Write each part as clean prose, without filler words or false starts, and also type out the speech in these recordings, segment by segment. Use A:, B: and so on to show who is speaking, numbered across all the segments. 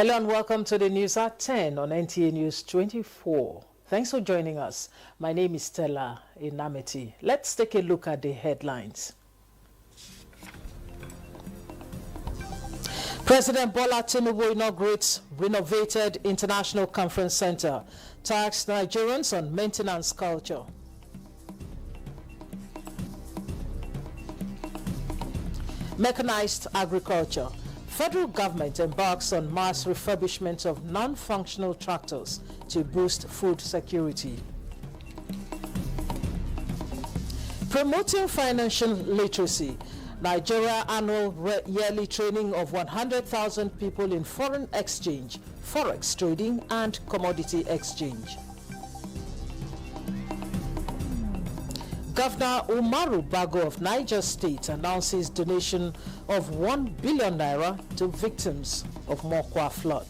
A: Hello and welcome to the news at 10 on NTA News 24. Thanks for joining us. My name is Stella Inamiti. Let's take a look at the headlines. President Bola Tinubu inaugurates renovated International Conference Center, taxed Nigerians on maintenance culture. Mechanized agriculture. Federal government embarks on mass refurbishment of non-functional tractors to boost food security. Promoting financial literacy. Nigeria annual yearly training of 100,000 people in foreign exchange, forex trading and commodity exchange. Governor Umaru Bago of Niger State announces donation of 1 billion naira to victims of Mokwa flood.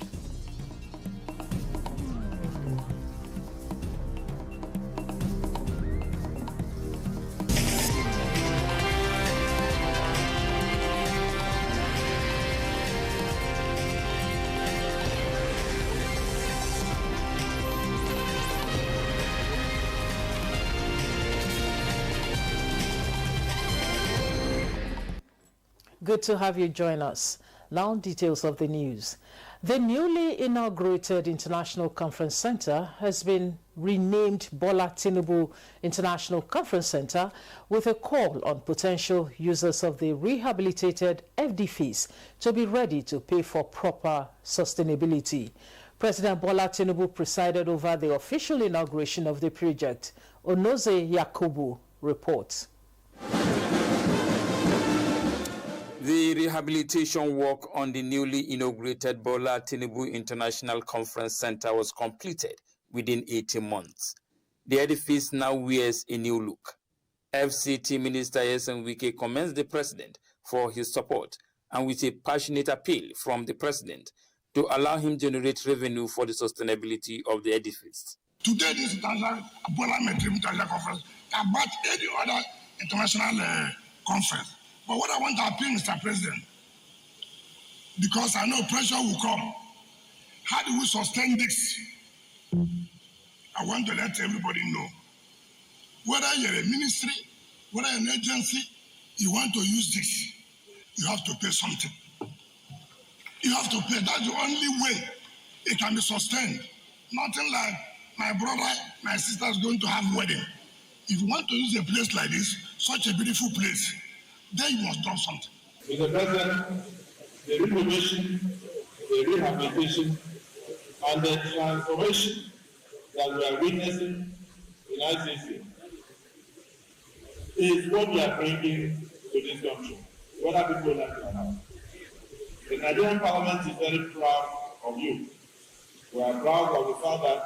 A: Good to have you join us. Now, details of the news. The newly inaugurated International Conference Center has been renamed Bola Tinubu International Conference Center, with a call on potential users of the rehabilitated FDFs to be ready to pay for proper sustainability. President Bola Tinubu presided over the official inauguration of the project. Onoze Yakubu reports.
B: The rehabilitation work on the newly inaugurated Bola Tinubu International Conference Center was completed within 18 months. The edifice now wears a new look. FCT Minister Yesen Wike commends the President for his support and with a passionate appeal from the President to allow him generate revenue for the sustainability of the edifice.
C: Today, this International Bola Tinubu International Conference can match any other international conference. But what I want to appeal, Mr. President, because I know pressure will come, how do we sustain this? I want to let everybody know, whether you're a ministry, whether you're an agency, you want to use this, you have to pay something. You have to pay. That's the only way it can be sustained. Nothing like my brother, my sister is going to have wedding. If you want to use a place like this, such a beautiful place, then you must do something.
D: Mr. President, the renovation, the rehabilitation, and the transformation that we are witnessing in ICC is what we are bringing to this country, whether people like it or not. The Nigerian Parliament is very proud of you. We are proud of the fact that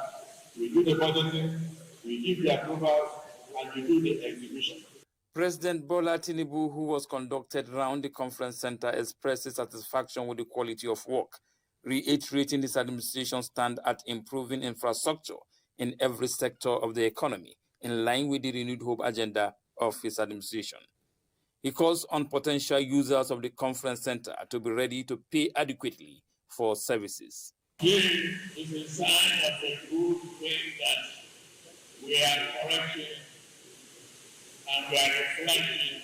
D: we do the budgeting, we give the approvals, and we do the execution.
B: President Bola Tinubu, who was conducted round the conference center, expressed his satisfaction with the quality of work, reiterating his administration's stand at improving infrastructure in every sector of the economy, in line with the renewed hope agenda of his administration. He calls on potential users of the conference center to be ready to pay adequately for services.
D: Here is a sign of a good faith that we are correcting and we are reflecting,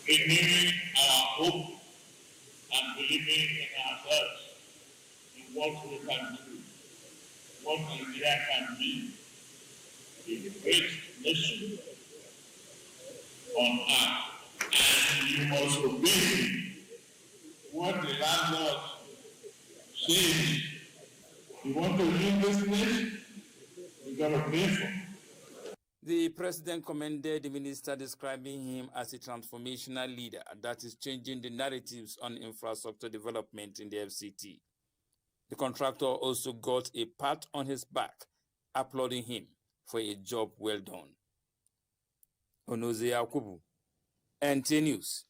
D: renewing our hope and believing in ourselves, in what we can do, what Nigeria can be, a great nation on earth. And you must obey what the landlord says. You want to live this nation, you gotta pay for it.
B: The President commended the minister, describing him as a transformational leader that is changing the narratives on infrastructure development in the FCT. The contractor also got a pat on his back, applauding him for a job well done. Onoze Yakubu, NTA News.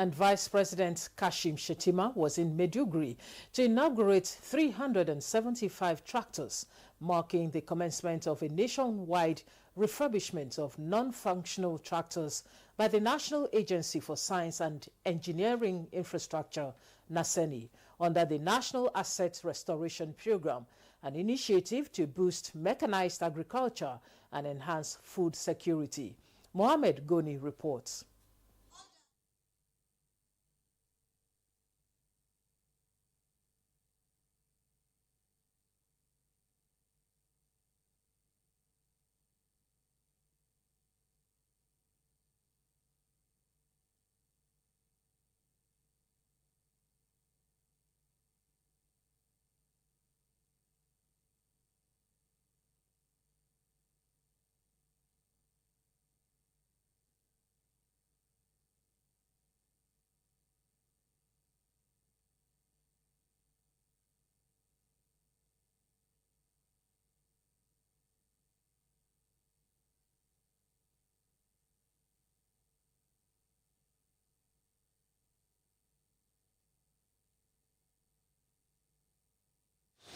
A: And Vice President Kashim Shettima was in Maiduguri to inaugurate 375 tractors, marking the commencement of a nationwide refurbishment of non-functional tractors by the National Agency for Science and Engineering Infrastructure, NASENI, under the National Asset Restoration Programme, an initiative to boost mechanized agriculture and enhance food security. Mohammed Goni reports.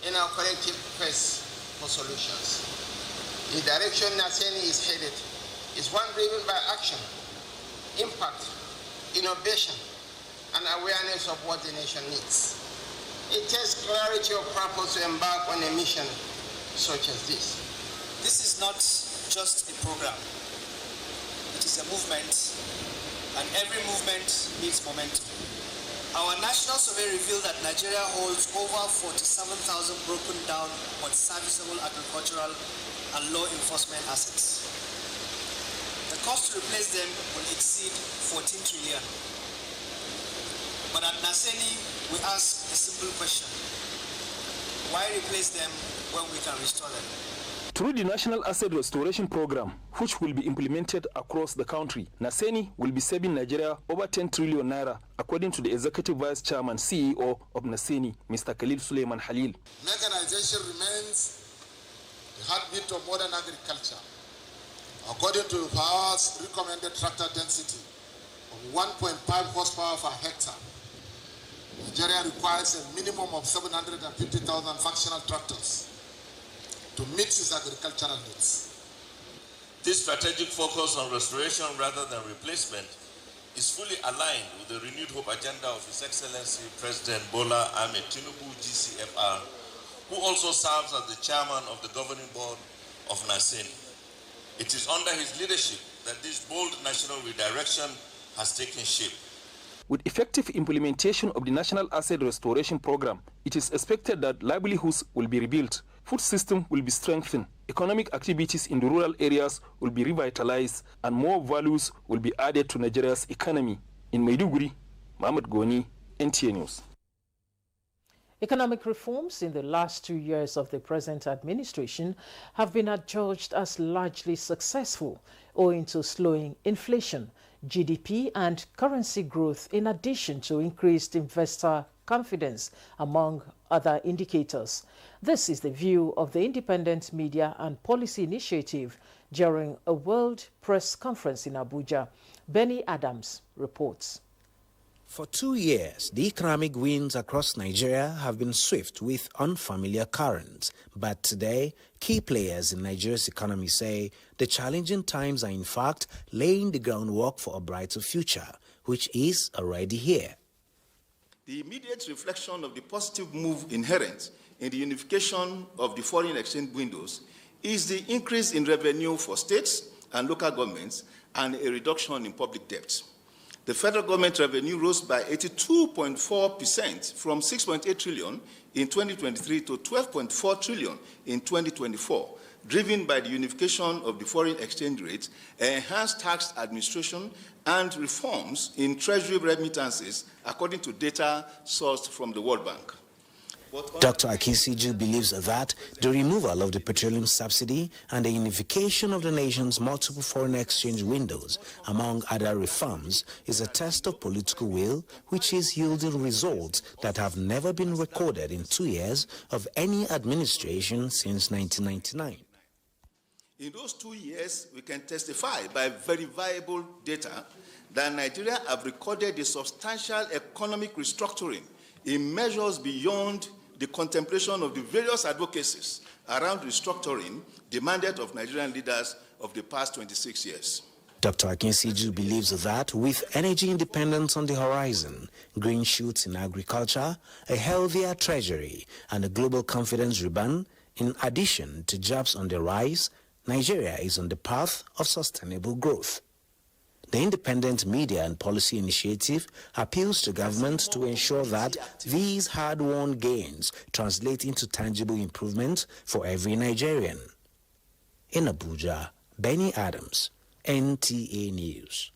E: In our collective quest for solutions, the direction NASENI is headed is one driven by action, impact, innovation, and awareness of what the nation needs. It takes clarity of purpose to embark on a mission such as this.
F: This is not just a program. It is a movement, and every movement needs momentum. Our national survey revealed that Nigeria holds over 47,000 broken down but serviceable agricultural and law enforcement assets. The cost to replace them will exceed 14 trillion. But at NASENI, we ask a simple question: why replace them when we can restore them?
G: Through the National Asset Restoration Programme, which will be implemented across the country, NASENI will be saving Nigeria over 10 trillion naira, according to the Executive Vice Chairman CEO of NASENI, Mr. Khalil Suleiman Halil.
H: Mechanization remains the heartbeat of modern agriculture. According to FAO's recommended tractor density of 1.5 horsepower per hectare, Nigeria requires a minimum of 750,000 functional tractors to meet its agricultural needs.
I: This strategic focus on restoration rather than replacement is fully aligned with the renewed hope agenda of His Excellency President Bola Ahmed Tinubu, GCFR, who also serves as the chairman of the governing board of NASENI. It is under his leadership that this bold national redirection has taken shape.
G: With effective implementation of the National Asset Restoration Programme, it is expected that livelihoods will be rebuilt, food system will be strengthened, economic activities in the rural areas will be revitalized, and more values will be added to Nigeria's economy. In Maiduguri, Mohammed Goni, NTA News.
A: Economic reforms in the last 2 years of the present administration have been adjudged as largely successful, owing to slowing inflation, GDP and currency growth, in addition to increased investor confidence, among other indicators. This is the view of the Independent Media and Policy Initiative during a World Press Conference in Abuja. Benny Adams reports.
J: For 2 years, the economic winds across Nigeria have been swift with unfamiliar currents. But today, key players in Nigeria's economy say the challenging times are in fact laying the groundwork for a brighter future, which is already here.
K: The immediate reflection of the positive move inherent in the unification of the foreign exchange windows is the increase in revenue for states and local governments and a reduction in public debt. The federal government revenue rose by 82.4% from 6.8 trillion in 2023 to 12.4 trillion in 2024, driven by the unification of the foreign exchange rate, enhanced tax administration, and reforms in treasury remittances, according to data sourced from the World Bank.
J: Dr. Akisiju believes that the removal of the petroleum subsidy and the unification of the nation's multiple foreign exchange windows, among other reforms, is a test of political will, which is yielding results that have never been recorded in 2 years of any administration since 1999.
K: In those 2 years, we can testify by verifiable data that Nigeria have recorded a substantial economic restructuring in measures beyond the contemplation of the various advocacies around restructuring demanded of Nigerian leaders of the past 26 years.
J: Dr. Akinsiju believes that with energy independence on the horizon, green shoots in agriculture, a healthier treasury, and a global confidence rebound, in addition to jobs on the rise, Nigeria is on the path of sustainable growth. The Independent Media and Policy Initiative appeals to governments to ensure that these hard-won gains translate into tangible improvements for every Nigerian. In Abuja, Benny Adams, NTA News.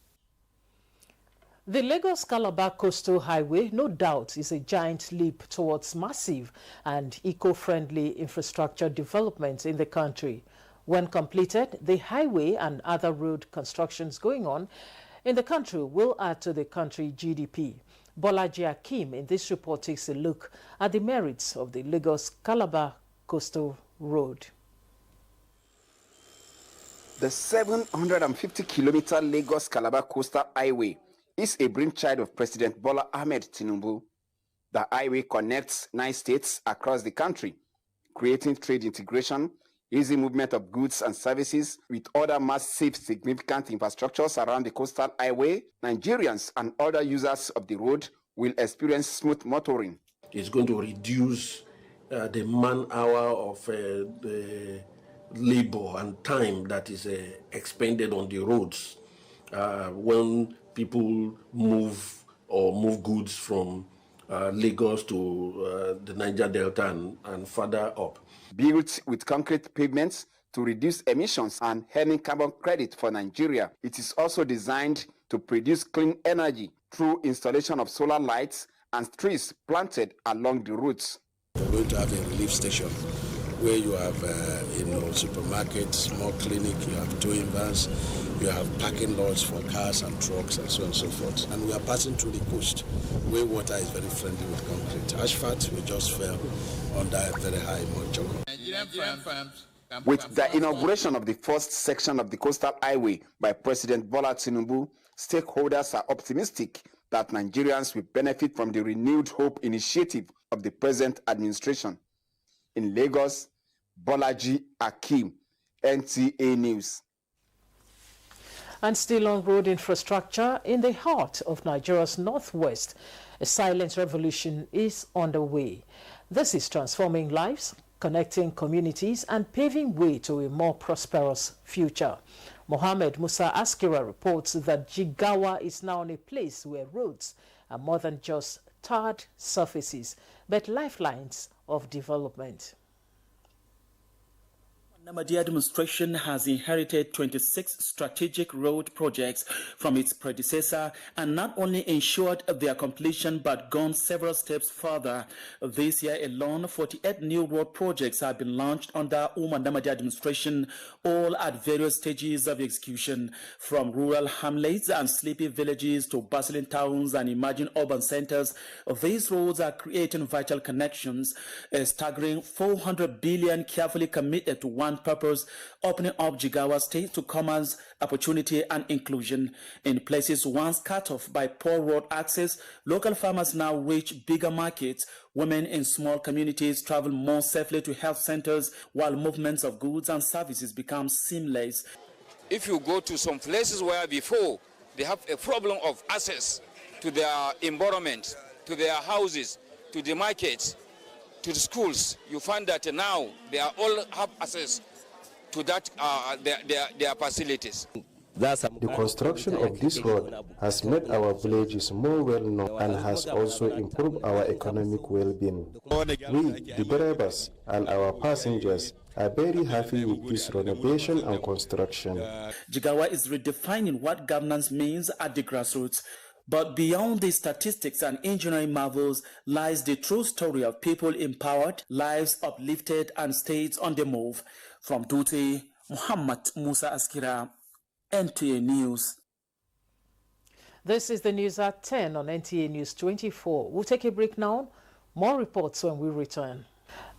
A: The Lagos-Calabar Coastal Highway, no doubt, is a giant leap towards massive and eco-friendly infrastructure development in the country. When completed, the highway and other road constructions going on in the country will add to the country GDP. Bolaji Akim in this report takes a look at the merits of the Lagos-Calabar Coastal Road.
L: The 750-kilometer Lagos-Calabar Coastal Highway is a brainchild of President Bola Ahmed Tinubu. The highway connects 9 states across the country, creating trade integration, easy movement of goods and services with other massive significant infrastructures around the coastal highway. Nigerians and other users of the road will experience smooth motoring.
M: It's going to reduce the man-hour of the labor and time that is expended on the roads when people move goods from Lagos to the Niger Delta and further up.
L: Built with concrete pavements to reduce emissions and earning carbon credit for Nigeria, it is also designed to produce clean energy through installation of solar lights and trees planted along the routes.
N: We're going to have a relief station where you have supermarkets, small clinic, you have towing vans, you have parking lots for cars and trucks and so on and so forth. And we are passing through the coast where water is very friendly with concrete. Asphalt, we just fell under a very high moisture.
L: With the inauguration of the first section of the coastal highway by President Bola Tinubu, stakeholders are optimistic that Nigerians will benefit from the renewed hope initiative of the present administration. In Lagos, Bolaji Akim, NTA News.
A: And still on road infrastructure, in the heart of Nigeria's northwest, a silent revolution is underway. This is transforming lives, connecting communities, and paving way to a more prosperous future. Mohammed Musa Askira reports that Jigawa is now in a place where roads are more than just tarred surfaces, but lifelines of development.
O: Namadi administration has inherited 26 strategic road projects from its predecessor and not only ensured their completion but gone several steps further. This year alone, 48 new road projects have been launched under Namadi administration, all at various stages of execution, from rural hamlets and sleepy villages to bustling towns and emerging urban centers. These roads are creating vital connections, a staggering 400 billion carefully committed to one purpose, opening up Jigawa State to commerce, opportunity and inclusion. In places once cut off by poor road access, local farmers now reach bigger markets. Women in small communities travel more safely to health centers, while movements of goods and services become seamless.
P: If you go to some places where before they have a problem of access to their environment, to their houses, to the markets, to the schools, you find that now they are all have access to that their facilities.
Q: The construction of this road has made our villages more well-known and has also improved our economic well-being. We, the drivers and our passengers, are very happy with this renovation and construction.
O: Jigawa is redefining what governance means at the grassroots. But beyond the statistics and engineering marvels lies the true story of people empowered, lives uplifted, and states on the move. From Dutse, Muhammad Musa Askira, NTA News.
A: This is the news at 10 on NTA News 24. We'll take a break now. More reports when we return.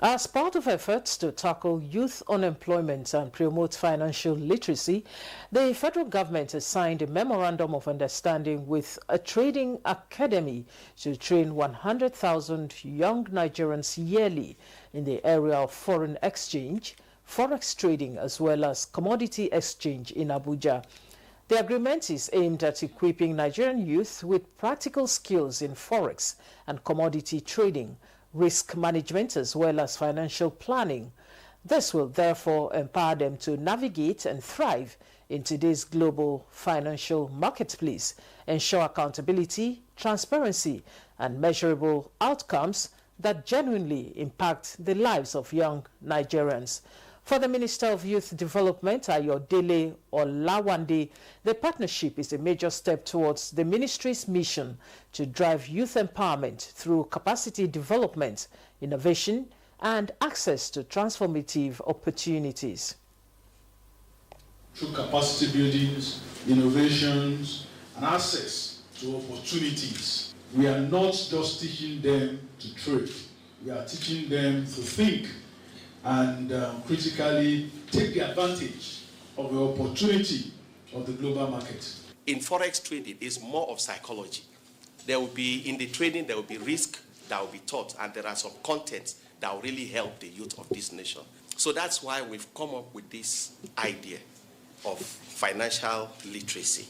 A: As part of efforts to tackle youth unemployment and promote financial literacy, the federal government has signed a memorandum of understanding with a trading academy to train 100,000 young Nigerians yearly in the area of foreign exchange, forex trading, as well as commodity exchange in Abuja. The agreement is aimed at equipping Nigerian youth with practical skills in forex and commodity trading, risk management, as well as financial planning. This will therefore empower them to navigate and thrive in today's global financial marketplace, ensure accountability, transparency, and measurable outcomes that genuinely impact the lives of young Nigerians. For the Minister of Youth Development, Ayodele Olawande, the partnership is a major step towards the ministry's mission to drive youth empowerment through capacity development, innovation, and access to transformative opportunities.
R: Through capacity buildings, innovations, and access to opportunities, we are not just teaching them to trade, we are teaching them to think and critically take the advantage of the opportunity of the global market.
S: In forex trading, it's more of psychology. There will be, in the trading, there will be risk that will be taught, and there are some contents that will really help the youth of this nation. So that's why we've come up with this idea of financial literacy.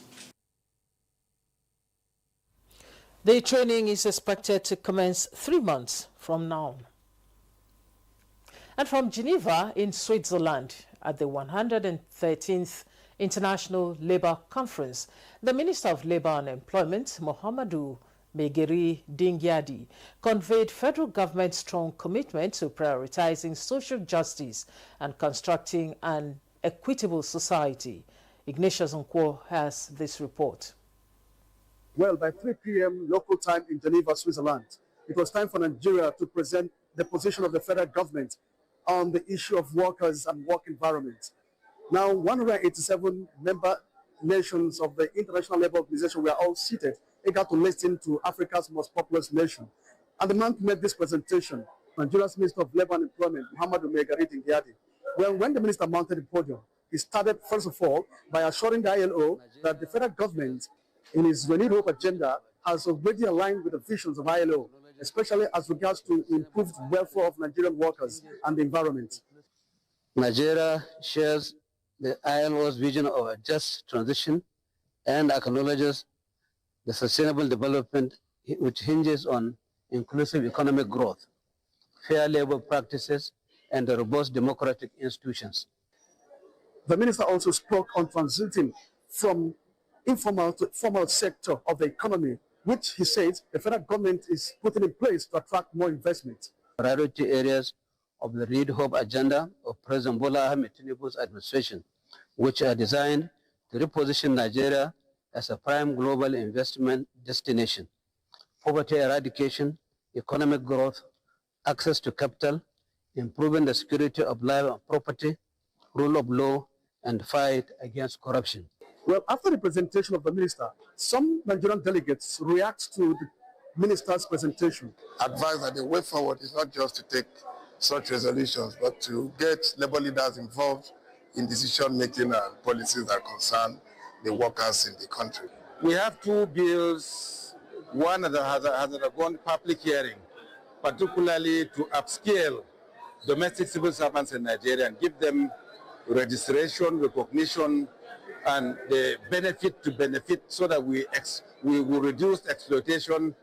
A: The training is expected to commence 3 months from now. And from Geneva in Switzerland, at the 113th International Labour Conference, the Minister of Labour and Employment, Mohamedou Megeri Dingyadi, conveyed federal government's strong commitment to prioritizing social justice and constructing an equitable society. Ignatius Nkwo has this report.
T: Well, by 3 p.m. local time in Geneva, Switzerland, it was time for Nigeria to present the position of the federal government on the issue of workers and work environment. Now, 187 member nations of the International Labour Organization were all seated, eager to listen to Africa's most populous nation. And the man who made this presentation, Nigeria's Minister of Labour and Employment, Mohamedou Megeri Dingyadi. Well, when the minister mounted the podium, he started, first of all, by assuring the ILO that the federal government, in its renewed hope agenda, has already aligned with the visions of ILO, especially as regards to improved welfare of Nigerian workers and the environment.
U: Nigeria shares the ILO's vision of a just transition and acknowledges the sustainable development which hinges on inclusive economic growth, fair labor practices, and robust democratic institutions.
T: The minister also spoke on transiting from informal to formal sector of the economy, which he said the federal government is putting in place to attract more investment.
U: Priority areas of the renewed hope agenda of President Bola Ahmed Tinubu's administration, which are designed to reposition Nigeria as a prime global investment destination. Poverty eradication, economic growth, access to capital, improving the security of life and property, rule of law, and fight against corruption.
T: Well, after the presentation of the minister, some Nigerian delegates react to the minister's presentation.
C: Advise that the way forward is not just to take such resolutions, but to get labor leaders involved in decision-making and policies that concern the workers in the country.
V: We have 2 bills, one that has undergone public hearing, particularly to upscale domestic civil servants in Nigeria and give them registration, recognition, and the benefit to benefit so that we will reduce exploitation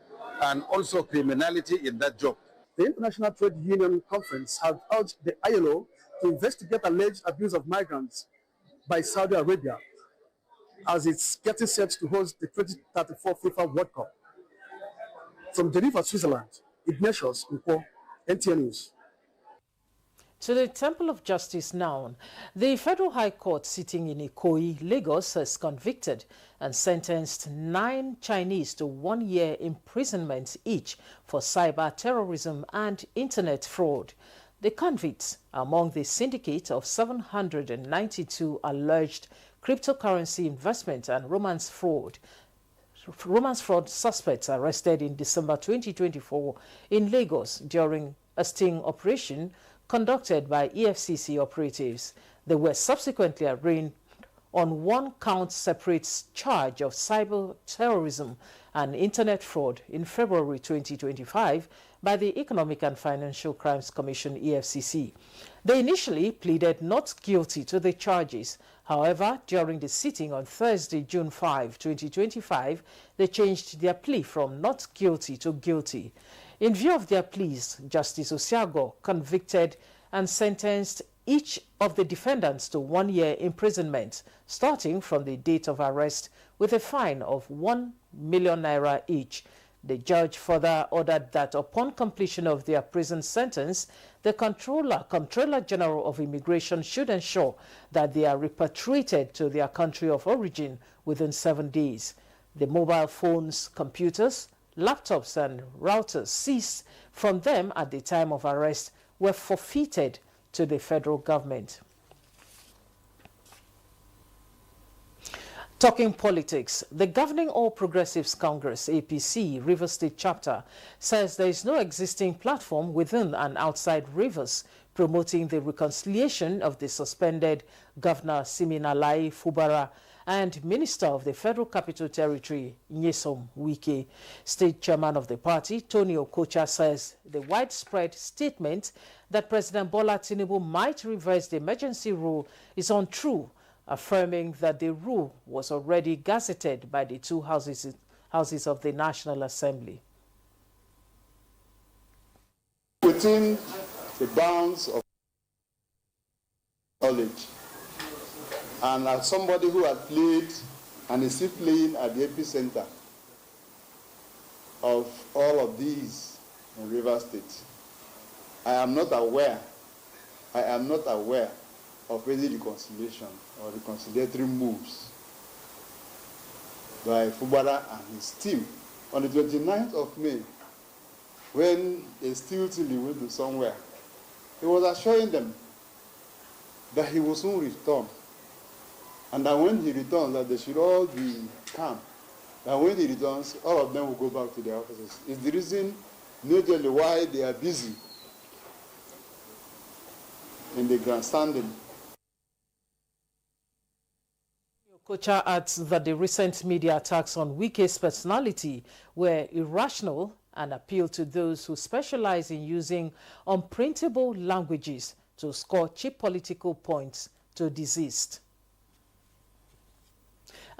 V: and also criminality in that job.
T: The International Trade Union Conference has urged the ILO to investigate alleged abuse of migrants by Saudi Arabia as it's getting set to host the 2034 FIFA World Cup. From Geneva, Switzerland, Ignatius Nkwo, NTA News.
A: To the Temple of Justice now. The Federal High Court sitting in Ikoyi, Lagos, has convicted and sentenced 9 Chinese to 1 year imprisonment each for cyber terrorism and internet fraud. The convicts are among the syndicate of 792 alleged cryptocurrency investment and romance fraud suspects arrested in December 2024 in Lagos during a sting operation conducted by EFCC operatives. They were subsequently arraigned on one-count separate charge of cyber terrorism and internet fraud in February 2025 by the Economic and Financial Crimes Commission, EFCC. They initially pleaded not guilty to the charges. However, during the sitting on Thursday, June 5, 2025, they changed their plea from not guilty to guilty. In view of their pleas, Justice Osiago convicted and sentenced each of the defendants to 1 year imprisonment, starting from the date of arrest, with a fine of 1 million naira each. The judge further ordered that upon completion of their prison sentence, the Comptroller General of Immigration should ensure that they are repatriated to their country of origin within 7 days. The mobile phones, computers, laptops and routers seized from them at the time of arrest were forfeited to the federal government. Talking politics, the Governing All Progressives Congress, APC, Rivers State Chapter, says there is no existing platform within and outside Rivers promoting the reconciliation of the suspended Governor Siminalayi Fubara and Minister of the Federal Capital Territory, Nyesom Wike. State Chairman of the party, Tony Okocha, says the widespread statement that President Bola Tinubu might reverse the emergency rule is untrue, affirming that the rule was already gazetted by the two houses of the National Assembly.
B: Within the bounds of knowledge, and as somebody who had played and is still playing at the epicenter of all of these in Rivers State, I am not aware of any reconciliation or reconciliatory moves by Fubara and his team. On the 29th of May, when a steel team went to somewhere, he was assuring them that he will soon return. And that when he returns, that they should all be calm. That when he returns, all of them will go back to their offices. It's the reason, majorly, why they are busy in the grandstanding.
A: Kocha adds that the recent media attacks on Wike's personality were irrational and appeal to those who specialize in using unprintable languages to score cheap political points to deceased.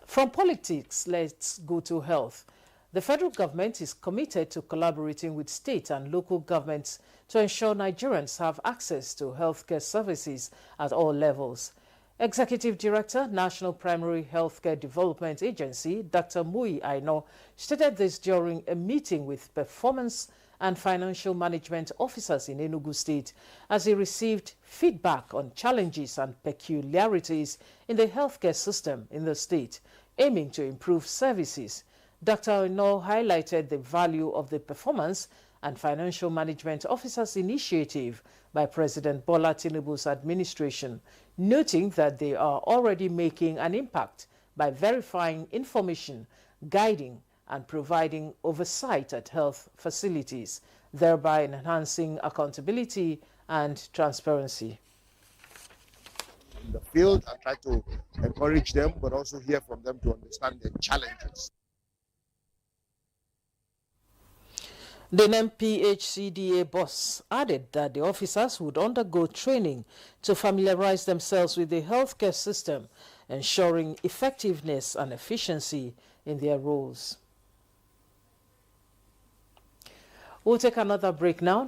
A: From politics, let's go to health. The federal government is committed to collaborating with state and local governments to ensure Nigerians have access to healthcare services at all levels. Executive Director, National Primary Healthcare Development Agency, Dr. Mui Aino, stated this during a meeting with performance and financial management officers in Enugu State as he received feedback on challenges and peculiarities in the healthcare system in the state, aiming to improve services. Dr. Aino highlighted the value of the performance and financial management officers initiative by President Bola Tinubu's administration, noting that they are already making an impact by verifying information, guiding and providing oversight at health facilities, thereby enhancing accountability and transparency.
D: In the field and try to encourage them, but also hear from them to understand their challenges.
A: The NPHCDA boss added that the officers would undergo training to familiarize themselves with the healthcare system, ensuring effectiveness and efficiency in their roles. We'll take another break now.